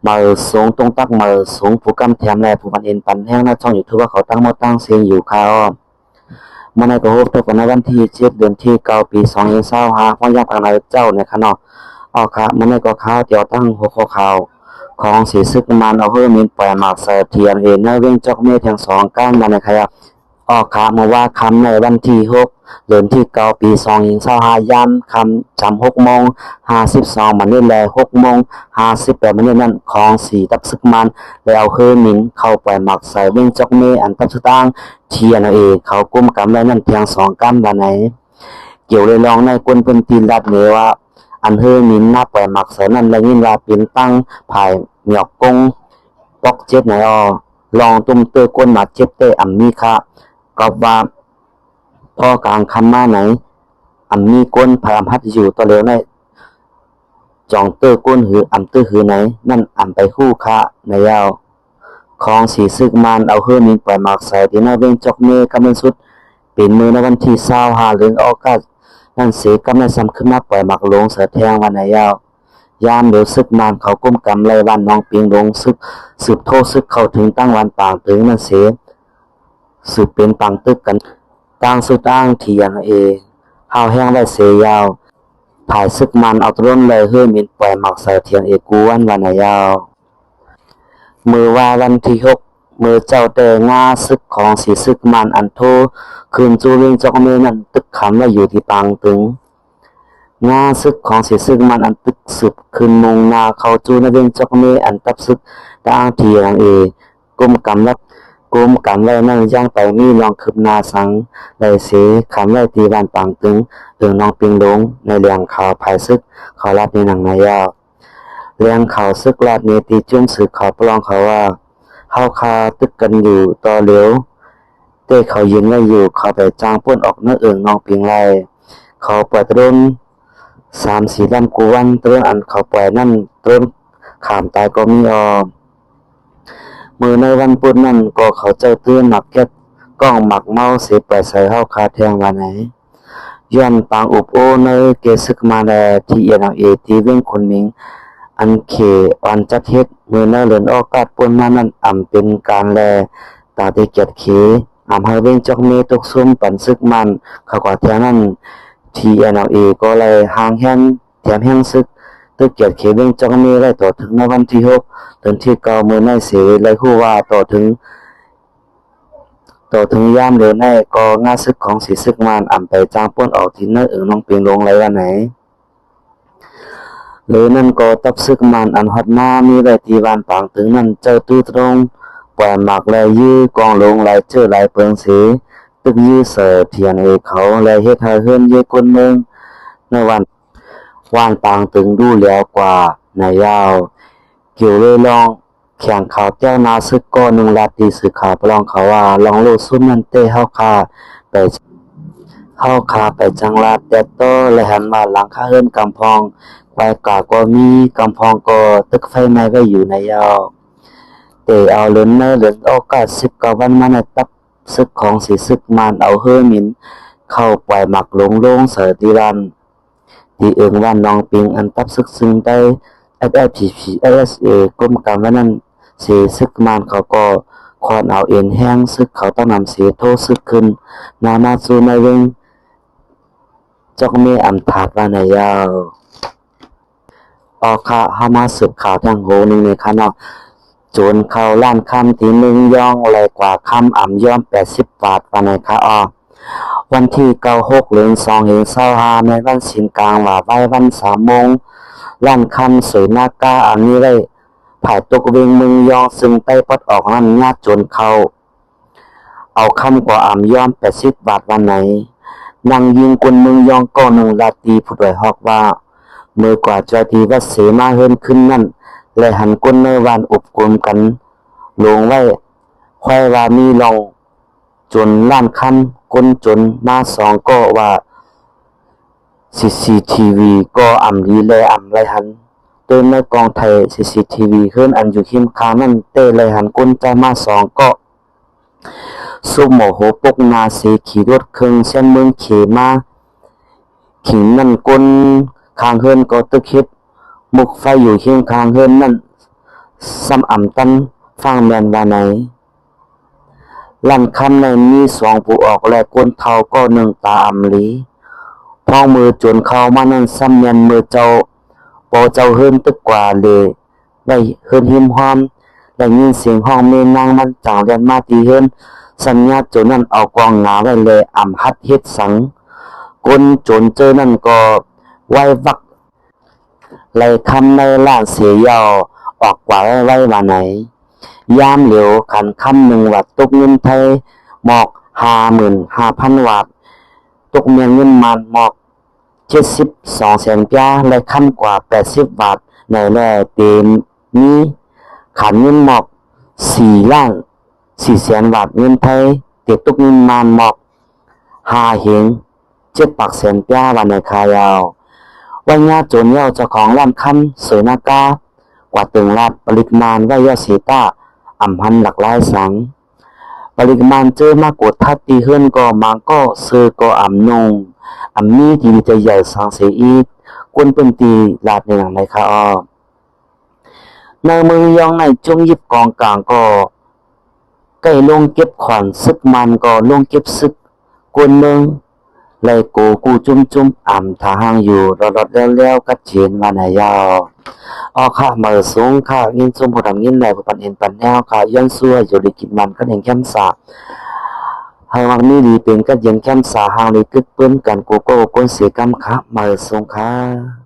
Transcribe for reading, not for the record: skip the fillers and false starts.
mở xuống tung tắc mở xuống phụ cam thèm này phụ bạn in bắn hang nó trong YouTubeว่าเขาตั้งมาตั้งเสียงอยู่ข่าวเมื่อในก็พบตัวกันในวันที่7เดือนที่9ปี2025พ่อยามทางนายเจ้าเนี่ยค่ะเนาะค่ะเมื่อในก็ข่าวเดี๋ยวตั้งหัวข้อข่าวของสีซึกมันเอาเฮือมินปล่อยหมากเสถียรเองในเว้งจอกเมฆทั้ง2ก้านมาในครับค่ะมาว่าคำในวันที่6เดือนที่9ปี2025ยามคำจำ6โมง52มันนี่แล6โมง58มันนี่นั่นของสีตับซึกมันแล้วเอาเฮือมินเข้าปล่อยหมากใส่เว้งจอกเมฆอันตับสุตั้งเทียนเองเขากุมกำไว้นั่นเพียง2ก้านวันไหนเกี่ยวเลยลองในกวนเป็นตีนรัดเนว่าอันเฮอมินหน้าปล่อยหมักเสนั้นได้ยินว่าเป็นตั้งภายเหมียกกงปอกเจ็บไหนลองตุ้มเตอก้นหมักเจ็บเตอัมมีค่ะก็ว่าพ่อกลางคำมาไหนอัมมีก้นพายอัมพัดอยู่ตัวเร็วในจองเตอก้นหืออัมเตอหือไหนนั่นอัมไปคู่ค่ะในยาวของสีซึกมันเอาเฮอมินปล่อยหมักใส่ที่หน้าเว้งจอกเมกำลังสุดเป็นมือในวันที่25เดือนออกาศนั่นเสียกำลังซ้ำขึ้นมาปล่อยหมักลงเสือแทงวันไหนยามเดี๋ยวซึกมานเขาก้มกำไรวันน้องปิงลงซึกสืบโทษซึกเข้าถึงตั้งวันต่างถึงนั่นเสียสืบเป็นปังตึกกันตั้งสุดตั้งเทียนเฮาแห้งได้เสียยาวถ่ายซึกมันเอาต้นเลยเฮือมินปล่อยหมักเสือเทียนกูวันไหนมือว่าวันที่6มือเจ้าแต่งาซึกของสีซึกมันอันโทคืนจูเวงจอกเมนั่นตึกคำว่าอยู่ที่ปังถึงงาซึกของสีซึกมันอันตึกสืบคืนมงนาเขาจูในเวงจอกเมอันตับซึกต่างทีนังกุมกำลับกุมกำไว้นั่งย่างไปมีลองคืบนาสังได้เสียคำไว้ตีวันปังถึงน้องปิงลงในเลียงข่าวภายซึกเขาลัดในหนังนายาเลียงข่าวซึกลัดเนตีจุ้มสืบข่าวปลองเขาว่าเฮาคาตึกกันอยู่ต่อเหลียวเต้เขายืนไว้อยู่เขาไปจ้างป้นออกเนื้อน้องปิงไรเขาปล่อยต้น3-4 ลำกูวันต้นอันเขาปล่อยนั่นต้นขามตายก็มีมือในวันปุ้นนั่นก็เขาเจ้าตื้นหมักแก๊สก้องหมักเมาเสียไปใส่เฮาคาแทงวันไหนย้อนปางอุบโอในเกซึกมาแลที่ที่เว้งคนมิงอันเขอันจัดเฮ็ดมือในเลือนออกาดปุ้นมานั่นอ่ำเป็นการแลตาที่เกียดเขอำให้เว้งจอกเมตกซุ่มปันซึกมันเขาก็แทงนั้นTNLA ก็เลยห่างแห้งแถมแห้งซึกตึกเกียรติเขเว้งจอกเมได้ต่อถึงในวันที่6เดือนที่9มื้อในเสเลยฮู้ว่าต่อถึงยามเดือนในก็งาซึกของสีซึกมันอำไปจ้างป้นออกที่เนื้อน้องเปียงลงไรวันไหนหรือนั่นก็ตับซึกมันอันฮอดมามีไว้ที่บ้านปางถึงนั่นเจ้าตู้ตรงปล่อยหมากแลยื้อกองลงไหลเจอไหลเปิงเสตึกยื้อเสือเทียนเขาและเฮ็ดให้เฮือนเยคนเมืองในวันปางถึงดูแล้วกว่าในยาวเกี่ยวเลยลองแข่งข่าวแก้วนาซึกก็นึงลาตีสื่อข่าวปลองเขาว่าลองโลซุ่มนั่นเต้เฮาคาไปจังลาแต่โตและหันมาหลังคาเฮือนกำพองไว้กาก็มีกำพองก็ตึกไฟไหม้ไว้อยู่ในยาวเตเอาเลือนโอกาส10 กว่าวันมาในตับซึกของสีซึกมันเอาเฮือมินเข้าปล่อยหมักลงเสือตีรันที่เอิงว่าน้องปิงอันตับซึกซึ่งได้ SFPPSA ก้มกำไว้นั่นสีซึกมันเขาก็คอนเอาเอ็นแห้งซึกเขาต้องนำสีโทซึกขึ้นนามาซูในเวงจอกเมอำถาดว่าในยาวค่ะเฮามาสืบข่าวทางโหนึงในค่ะเนาะโจรเข้าร้านคำที่1ย่องแลกว่าคำอ่ำย่อม80 บาทว่าในค่ะวันที่96เดือน225ในวันศีลกลางว่าไว้วัน3 โมงร้านคำสวยนากาอันนี้ได้ผายตกเวงเมืองยองซึ่งใต้ปัดออกนั้นญาติโจรเข้าเอาคำกว่าอ่ำย่อม80 บาทวันไหนนางยิงคนเมืองยองก็นึงลาตีผู้ด้วยฮอกว่าเมื่อกว่าจะทีวัดเสมาเฮินขึ้นนั่นและหันก้นในวันอบกลมกันลงไว้ค่อยว่ามีลองจนล้านคำก้นจนมา2ก็ว่า CCTV ก็อ่ำดีเลยอ่ำไรหันโดยในกองไทย CCTV ขึ้นอันอยู่ขิมคานั่นเต้เลยหันก้นใจมา2ก็สุโมโหปกนาเสขี่รถเครื่องเส้นเมืองเขมาขิงนั่นก้นคางเฮินก็ตึกเฮ็ดมุกไฟอยู่เคียงคางเฮินนั่น ซ้ำอ่ำตันฟังแม่นว่าไหนลั่นคำในมีสองผู้ออกและก้นเท่าก็หนึ่งตาอ่ำลีพ้องมือจนเข้ามานั้นซ้ำแม่นมือเจ้าปอเจ้าเฮิรนตึกกว่าเลยไว้เฮิรนหิมหอมและยินเสียงห้องเมนางมันจังเรียนมาตีเฮิรนสัญญาโจนนั้นเอากองหนาไว้เลยอ่ำฮัดเฮ็ดสังก้นโจนเจอนั่นก็ไว้วักไล่คำในล้านเสียยาวออกกว่าไว้ว่าไหนยามเหลียวขันคำหนึ่งวัดตกเงินไทยหมอก55,000 วัดตกเมียนเงินมันหมอก7200,000ปยาและคำกว่า80 วัดในแร่เต็มนี้ขันเงินหมอก4,400,000 วัดเงินไทยเต็ดตกเงินมันหมอก5เหง700,000 ปยาวันในคายาววันญาโจนเย้าเจ้าของร้านคำสวยนากากว่าตึงรัดปริมาณว่ายอสีตาอ่ำพันหลักหลายสังปริมาณเจอมากกว่าทัดตีเฮือนก็มังก็เซอก็อ่ำนงอ่ำมีที่จะใหญ่สังเสียอีกกวนเป็นตีลาดในหลังในคาอ้อในมือยองในจงยิบกองกลางก็ใกล้ลงเก็บขวัญซึกมันก็ลงเก็บซึกกวนเมืองไล่โกกูจุ้มอ่ำทาหางอยู่รอดแล้วกัดเฉียนมาไหนยาวค่ะมือสูงค่ะยินซุ่มผู้ทำยินแหล่ผู้ปันเอ็นปันแนวค่ะย้อนซัวอยู่ดีกินมันก็เห็นแค้มสาหางวังนี้ดีเป็นก็เย็นแค้มสาหางเลยกึกเปิ้นกันโกโก้ก้นเสียกำค่ะมือสูงค่ะ